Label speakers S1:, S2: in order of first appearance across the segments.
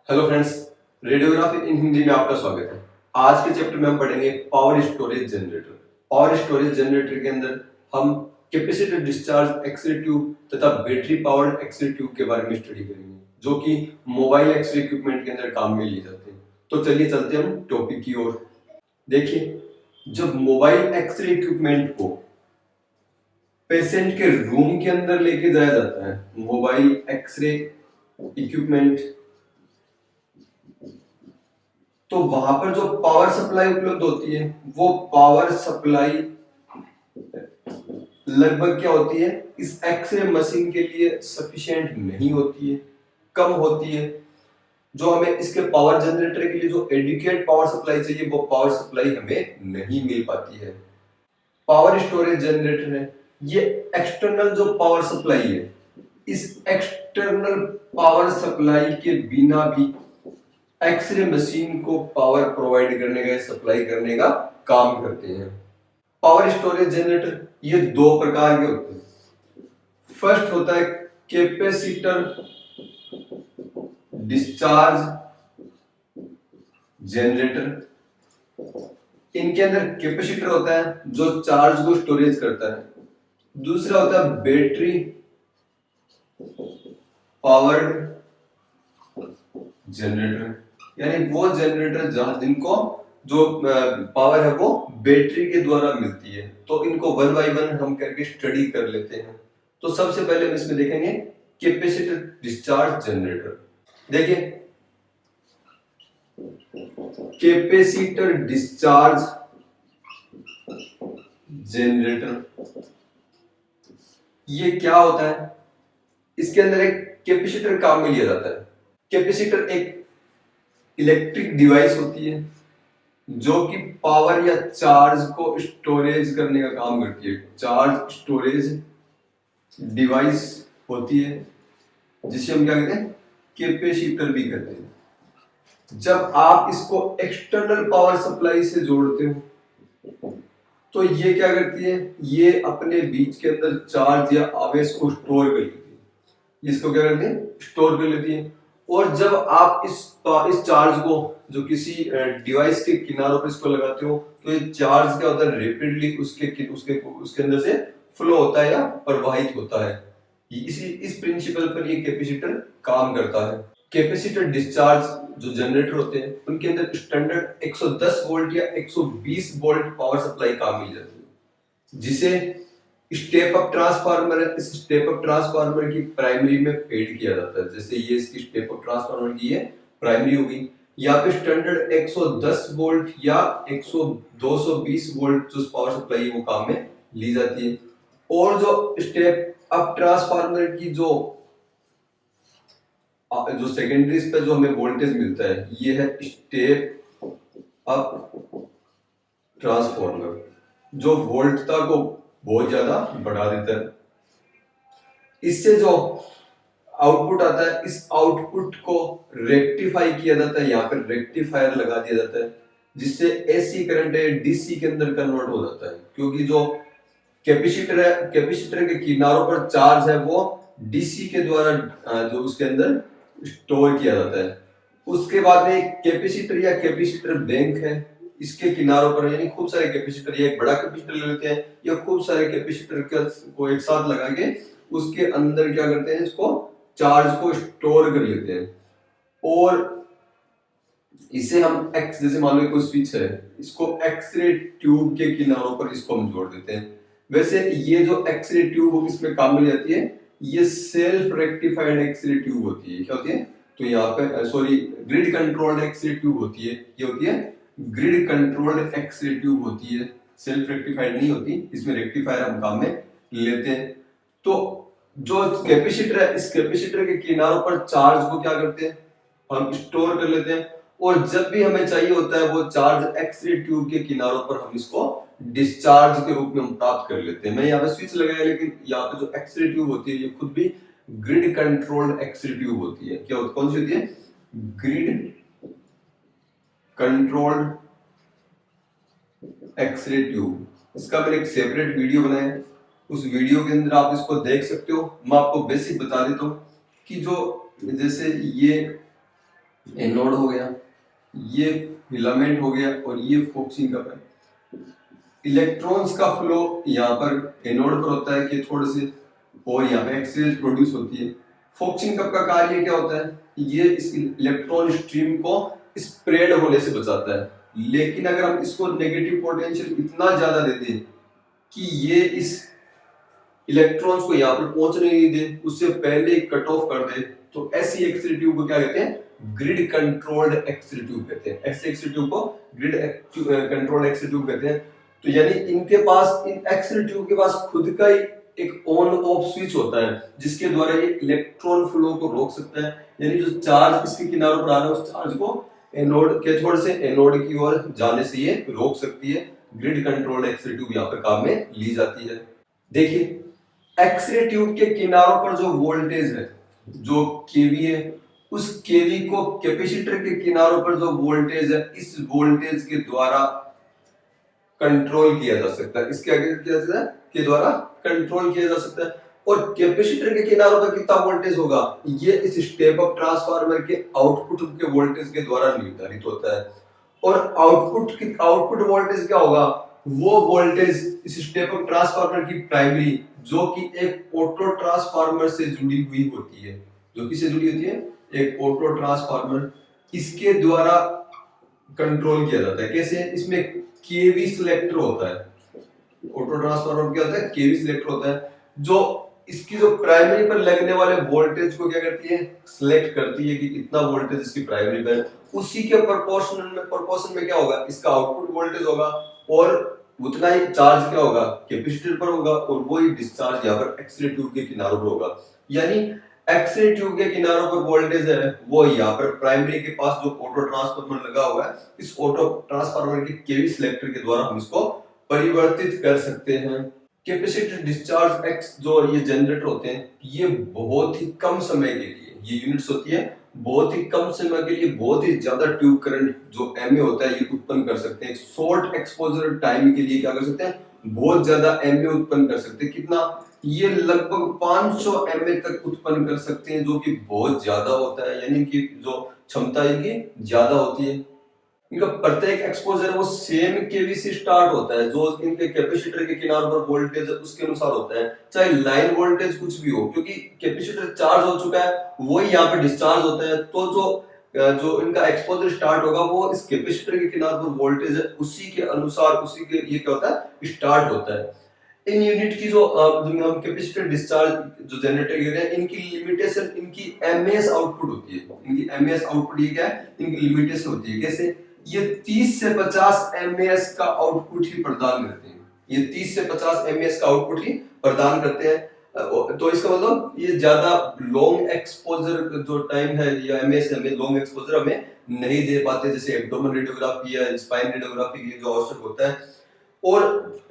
S1: Hello friends, radiography इन हिंदी में आपका स्वागत है। आज के चैप्टर में हम पढ़ेंगे power storage generator. Power storage generator के अंदर हम कैपेसिटर डिस्चार्ज एक्स-रे ट्यूब तथा बैटरी पावर्ड एक्स-रे ट्यूब के बारे में स्टडी करेंगे, जो कि मोबाइल एक्स-रे इक्विपमेंट के अंदर काम में लिए जाते हैं। तो चलिए चलते हम टॉपिक की ओर। देखिए, जब मोबाइल एक्स-रे इक्विपमेंट को पेशेंट के रूम के अंदर लेके जाया जाता है, मोबाइल एक्स-रे इक्विपमेंट, तो वहां पर जो पावर सप्लाई उपलब्ध होती है वो पावर सप्लाई लगभग क्या होती है, इस एक्सरे मशीन के लिए सफिशिएंट नहीं होती है, कम होती है। जो हमें इसके पावर जनरेटर के लिए जो एडिक्वेट पावर सप्लाई चाहिए वो पावर सप्लाई हमें नहीं मिल पाती है। पावर स्टोरेज जनरेटर है, ये एक्सटर्नल जो पावर सप्लाई है, इस एक्सटर्नल पावर सप्लाई के बिना भी एक्सरे मशीन को पावर प्रोवाइड करने का, सप्लाई करने का काम करते हैं। पावर स्टोरेज जनरेटर ये दो प्रकार के होते हैं। फर्स्ट होता है कैपेसिटर डिस्चार्ज जनरेटर। इनके अंदर कैपेसिटर होता है जो चार्ज को स्टोरेज करता है। दूसरा होता है बैटरी पावर्ड जनरेटर, यानी वो जनरेटर जहां जिनको जो पावर है वो बैटरी के द्वारा मिलती है। तो इनको वन बाय वन हम करके स्टडी कर लेते हैं। तो सबसे पहले हम इसमें देखेंगे कैपेसिटर डिस्चार्ज जनरेटर। देखिए, कैपेसिटर डिस्चार्ज जनरेटर ये क्या होता है? इसके अंदर एक कैपेसिटर काम में लिया जाता है। कैपेसिटर एक इलेक्ट्रिक डिवाइस होती है जो कि पावर या चार्ज को स्टोरेज करने का काम करती है। चार्ज स्टोरेज डिवाइस होती है जिसे हम क्या कहते हैं, कैपेसिटर भी कहते हैं। जब आप इसको एक्सटर्नल पावर सप्लाई से जोड़ते हो तो ये क्या करती है, ये अपने बीच के अंदर चार्ज या आवेश को स्टोर कर लेती है। इसको क्या करती है, स्टोर कर लेती है। और जब आप इस चार्ज को जो किसी डिवाइस के किनारों पर इसको लगाते हो तो ये चार्ज क्या होता है, रैपिडली उसके अंदर से फ्लो होता है या प्रवाहित होता है। इस प्रिंसिपल पर ये कैपेसिटर काम करता है। कैपेसिटर डिस्चार्ज जो जनरेटर होते हैं उनके अंदर स्टैंडर्ड 110 वोल्ट या 120 वोल्ट पावर सप्लाई काम मिल जाती है, जिसे स्टेप अप ट्रांसफार्मर है। इस स्टेप अप ट्रांसफार्मर की प्राइमरी में फेड किया जाता है। जैसे ये इसकी स्टेप अप ट्रांसफार्मर की है प्राइमरी होगी, यहाँ पे स्टैंडर्ड 110 वोल्ट या 100 220 वोल्ट जो पावर सप्लाई है वो काम में ली जाती है। और जो स्टेप अप ट्रांसफार्मर की जो सेकेंडरीज पे जो हमें वोल्टेज मिलता है ये है स्टेप अप ट्रांसफार्मर, जो वोल्टता को बहुत ज्यादा बढ़ा देता है। इससे जो आउटपुट आता है, इस आउटपुट को रेक्टिफाई किया जाता है, यहाँ पर रेक्टिफायर लगा दिया जाता है, जिससे एसी करंट है डीसी के अंदर कन्वर्ट हो जाता है। क्योंकि जो कैपेसिटर है, कैपेसिटर के किनारों पर चार्ज है वो डीसी के द्वारा जो उसके अंदर स्टोर किया जाता है। उसके बाद में कैपेसिटर या कैपेसिटर बैंक है, इसके किनारों पर यानी खूब सारे कैपेसिटर, या एक बड़ा कैपेसिटर ले लेते हैं या खूब सारे कैपेसिटर को एक साथ लगा के उसके अंदर क्या करते हैं, इसको चार्ज को स्टोर कर लेते हैं। और इसे हम एक्स, जैसे मान लो कोई स्विच है, इसको एक्सरे ट्यूब के किनारों पर इसको हम जोड़ देते हैं। वैसे ये जो एक्सरे ट्यूब इसमें काम में जाती है, ये सेल्फ रेक्टिफाइड एक्सरे ट्यूब होती है। क्या होती है? तो यहाँ पे sorry, grid controlled X ray tube होती है। ये होती है ग्रिड कंट्रोल्ड एक्सरे ट्यूब होती है, सेल्फ रेक्टिफाइड नहीं होती। इसमें रेक्टिफायर हम काम में लेते हैं। तो जो कैपेसिटर है, इस कैपेसिटर के किनारों पर चार्ज को क्या करते हैं, हम स्टोर कर लेते हैं। और जब भी हमें चाहिए होता है वो चार्ज एक्सरे ट्यूब के किनारों पर हम इसको डिस्चार्ज के रूप में हम प्राप्त कर लेते हैं। मैं यहाँ पे स्विच लगाया, लेकिन यहाँ पे जो एक्सरे ट्यूब होती है ये खुद भी ग्रिड कंट्रोल्ड एक्सरे ट्यूब होती है। क्या होती, कौन सी होती है? Grid controlled X ray tube. इसका मैंने एक सेपरेट वीडियो बनाया है, उस वीडियो के अंदर आप इसको देख सकते हो। मैं आपको बेसिक बता देता हूँ कि जो जैसे ये एनोड हो गया, ये फिलामेंट हो गया और ये फोक्सिंग कप है। इलेक्ट्रॉन्स का फ्लो यहाँ पर एनोड पर होता है कि थोड़े से, और यहाँ पे एक्स-रेज प्रोड्यूस होती है। फोक्सिंग कप का कार्य क्या होता है? ये इस इलेक्ट्रॉन स्ट्रीम को स्प्रेड होने से बचाता है। लेकिन अगर हम इसको नेगेटिव पोटेंशियल इतना ज्यादा दे दें कि ये इस इलेक्ट्रॉन्स को यहाँ पर पहुंचने नहीं दे, उससे पहले कट ऑफ कर दे, तो ऐसी एक्स-रे ट्यूब को क्या कहते हैं? ग्रिड कंट्रोल्ड एक्स-रे ट्यूब कहते हैं। ऐसे एक्स-रे ट्यूब को ग्रिड कंट्रोल्ड एक्स-रे ट्यूब कहते हैं। तो यानी इनके पास, इन एक्स-रे ट्यूब के पास खुद का ही एक ऑन ऑफ स्विच होता है, जिसके द्वारा ये इलेक्ट्रॉन फ्लो को रोक सकता है। यानी जो चार्ज इसके किनारों पर आ रहा है, उस चार्ज को एनोड कैथोड से एनोड की ओर जाने से ये रोक सकती है। ग्रिड कंट्रोल्ड एक्स-रे ट्यूब यहाँ पर काम में ली जाती है। देखिए, एक्स-रे ट्यूब के किनारों पर जो वोल्टेज है, जो केवी है, उस केवी को कैपेसिटर के किनारों पर जो वोल्टेज है, इस वोल्टेज के द्वारा कंट्रोल किया जा सकता है। इसके आगे किया जाता है के द्वारा कंट्रोल किया जा सकता है। और कैपेसिटर के किनारों पर कितना वोल्टेज होगा, ये इस स्टेप अप ट्रांसफार्मर के आउटपुट के वोल्टेज के द्वारा निर्धारित होता है। और आउटपुट वोल्टेज क्या होगा? वो वोल्टेज इस स्टेप अप ट्रांसफार्मर की प्राइमरी, जो कि एक ऑटो ट्रांसफार्मर से जुड़ी हुई होती है, जो किससे जुड़ी होती है? एक ऑटो ट्रांसफार्मर, इसके द्वारा कंट्रोल किया जाता है। कैसे? इसमें केवी सिलेक्टर होता है। ऑटो ट्रांसफार्मर क्या होता है? केवी सिलेक्टर होता है, जो इसकी जो प्राइमरी पर लगने वाले वोल्टेज को क्या करती है? सिलेक्ट करती है कि इतना वोल्टेज इसकी प्राइमरी पर, उसी के प्रोपोर्शन में क्या होगा? इसका आउटपुट वोल्टेज होगा, और उतना ही चार्ज क्या होगा? कैपेसिटर पर होगा, और वो ही डिस्चार्ज यहाँ पर एक्स-रे ट्यूब के किनारों पर होगा। यानी एक्स-रे ट्यूब के किनारों पर वोल्टेज है, वो यहाँ पर प्राइमरी के पास जो ऑटो ट्रांसफार्मर लगा हुआ है, इस ऑटो ट्रांसफार्मर के केवी सिलेक्टर के द्वारा हम इसको परिवर्तित कर सकते हैं। कैपेसिटर डिस्चार्ज एक्स जो ये जनरेटर होते हैं, ये बहुत ही कम समय के लिए, ये यूनिट्स होती है, बहुत ही कम समय के लिए बहुत ही ज्यादा ट्यूब करंट जो एमए होता है, ये उत्पन्न कर सकते हैं। शॉर्ट एक्सपोजर टाइम के लिए क्या कर सकते हैं? बहुत ज्यादा एमए उत्पन्न कर सकते हैं। कितना? ये लगभग 500 एमए तक उत्पन्न कर सकते हैं, जो कि बहुत ज्यादा होता है। यानी कि जो क्षमता इनकी ज्यादा होती है। इनका प्रत्येक एक्सपोजर वो सेम केवी से स्टार्ट होता है, जो इनके कैपेसिटर के किनारों पर वोल्टेज है उसके अनुसार होता है, चाहे लाइन वोल्टेज कुछ भी हो, क्योंकि कैपेसिटर चार्ज हो चुका है, वही यहाँ पे डिस्चार्ज होता है। तो जो इनका एक्सपोजर स्टार्ट होगा, वो इस कैपेसिटर के किनारे पर वोल्टेज है उसी के अनुसार, उसी के ये क्या होता है? स्टार्ट होता है। इन यूनिट की जो हम कैपेसिटर डिस्चार्ज जो जनरेटर कर रहे हैं, इनकी लिमिटेशन इनकी एमएस आउटपुट होती है। इनकी एमएस आउटपुट ये क्या है? इनकी लिमिटेशन होती है। कैसे? ये 30 से 50 एमएस का आउटपुट ही प्रदान करते हैं। ये 30 से 50 एमएस का आउटपुट ही प्रदान करते हैं। तो इसका मतलब ये ज्यादा लॉन्ग एक्सपोजर जो टाइम है, या एमएस हमें लॉन्ग एक्सपोजर हमें नहीं दे पाते, जैसे एब्डोमेन रेडियोग्राफी या स्पाइन रेडियोग्राफी के लिए जो आवश्यक होता है। और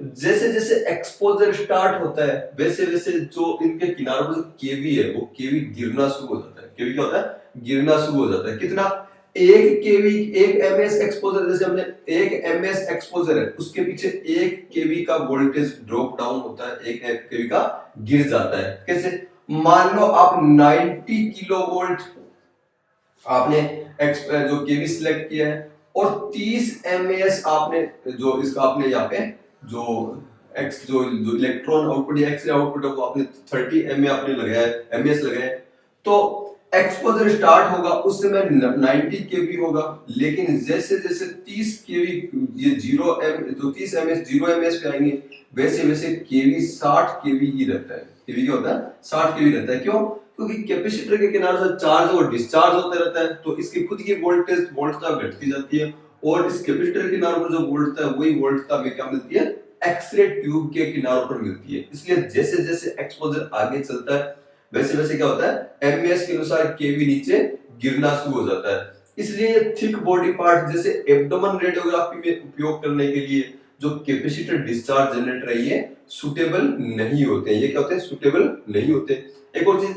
S1: जैसे जैसे एक्सपोजर स्टार्ट होता है, वैसे वैसे जो इनके किनारों पर जो केवी है, वो केवी गिरना शुरू हो जाता है। केवी क्या होता है? गिरना शुरू हो जाता है। कितना? एक केवी, एक एमएस एक्सपोजर, जैसे हमने एक एमएस एक्सपोजर है, उसके पीछे एक केवी का वोल्टेज ड्रॉप डाउन होता है, एक केवी का गिर जाता है। कैसे? मान लो आप 90 किलोवोल्ट आपने जो केवी सिलेक्ट किया है, और 30 एमएस आपने जो इसका आपने यहाँ पे जो एक्स जो इलेक्ट्रॉन आउटपुट या एक्स-रे आउटपुट है, वो आपने 30 एमए आपने लगाया है, एमएस लगाया है। तो एक्सपोजर स्टार्ट होगा उस समय 90 केवी होगा, लेकिन जैसे जैसे 30 केवी ये 0 एम जो 30 एमएस 0 एमएस पे आएंगे, वैसे वैसे केवी 60 केवी ही रहता है। केवी क्या होता है? 60 केवी रहता है। क्यों? क्योंकि कैपेसिटर के किनारे से चार्ज और डिस्चार्ज होता रहता है, तो इसकी खुद की वोल्टता घटती जाती है, और इस कैपेसिटर के किनारों पर जो वोल्टता है, वही वोल्टता हमें क्या मिलती है? एक्स-रे ट्यूब के किनारों पर मिलती है। इसलिए जैसे जैसे एक्सपोजर आगे चलता है, वैसे वैसे क्या होता है? एमएस के अनुसार केवी नीचे गिरना शुरू हो जाता है। इसलिए थिक बॉडी पार्ट जैसे एब्डोमेन रेडियोग्राफी में उपयोग करने के लिए जो कैपेसिटर डिस्चार्ज जनरेटर है, ये सुटेबल नहीं होते। ये क्या होते हैं? सुटेबल नहीं होते। एक और चीज,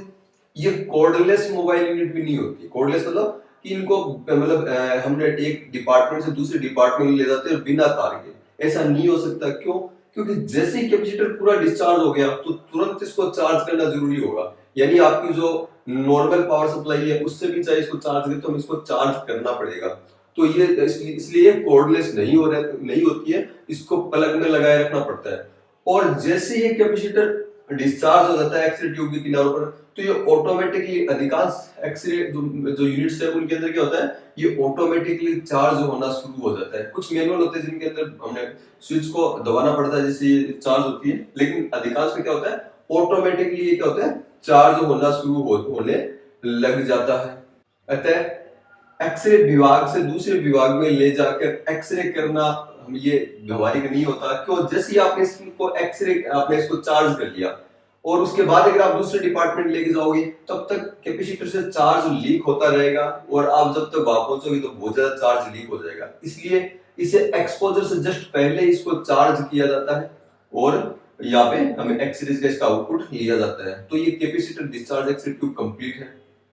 S1: ये कॉर्डलेस मोबाइल यूनिट भी नहीं होती। कॉर्डलेस मतलब कि इनको मतलब हमने एक डिपार्टमेंट से दूसरे डिपार्टमेंट में ले जाते हैं बिना तार के, ऐसा नहीं हो सकता। क्यों? क्योंकि जैसे ही कैपेसिटर पूरा डिस्चार्ज हो गया, तो तुरंत इसको चार्ज करना जरूरी होगा। यानी आपकी जो नॉर्मल पावर सप्लाई है उससे भी चाहे इसको चार्ज करें तो हमें इसको चार्ज करना पड़ेगा। तो ये इसलिए कोर्डलेस नहीं होती है, इसको प्लग में लगाए रखना पड़ता है। और जैसे ये कैपेसिटर डिस्चार्ज हो जाता है एक्सरे ट्यूब के किनारों पर, तो ये ऑटोमेटिकली अधिकांश एक्सरे जो यूनिट्स है उनके अंदर क्या होता है, ये ऑटोमेटिकली चार्ज होना शुरू हो जाता है। कुछ मैनुअल होते हैं जिनके अंदर हमने स्विच को दबाना पड़ता है जिससे ये चार्ज होती है, लेकिन अधिकांश में क्या होता है, ऑटोमेटिकली ये क्या होता है, चार्ज होना शुरू होने लग जाता है। अतः एक्सरे विभाग से दूसरे विभाग में ले जाकर एक्सरे करना हम ये व्यवहारिक नहीं होता। क्यों? जैसे ही आपने इसको एक्सरे आपने इसको चार्ज कर लिया और उसके बाद अगर आप दूसरे डिपार्टमेंट लेके जाओगे तब तक कैपेसिटर से चार्ज लीक होता रहेगा और आप जब तक वहां पहुंचोगे तो बहुत ज्यादा चार्ज लीक हो जाएगा। इसलिए इसे एक्सपोजर से जस्ट पहले इसको चार्ज किया जाता है और यहाँ पे हमें एक्सरे का इसका आउटपुट लिया जाता है। तो ये capacitor discharge X ray tube complete है।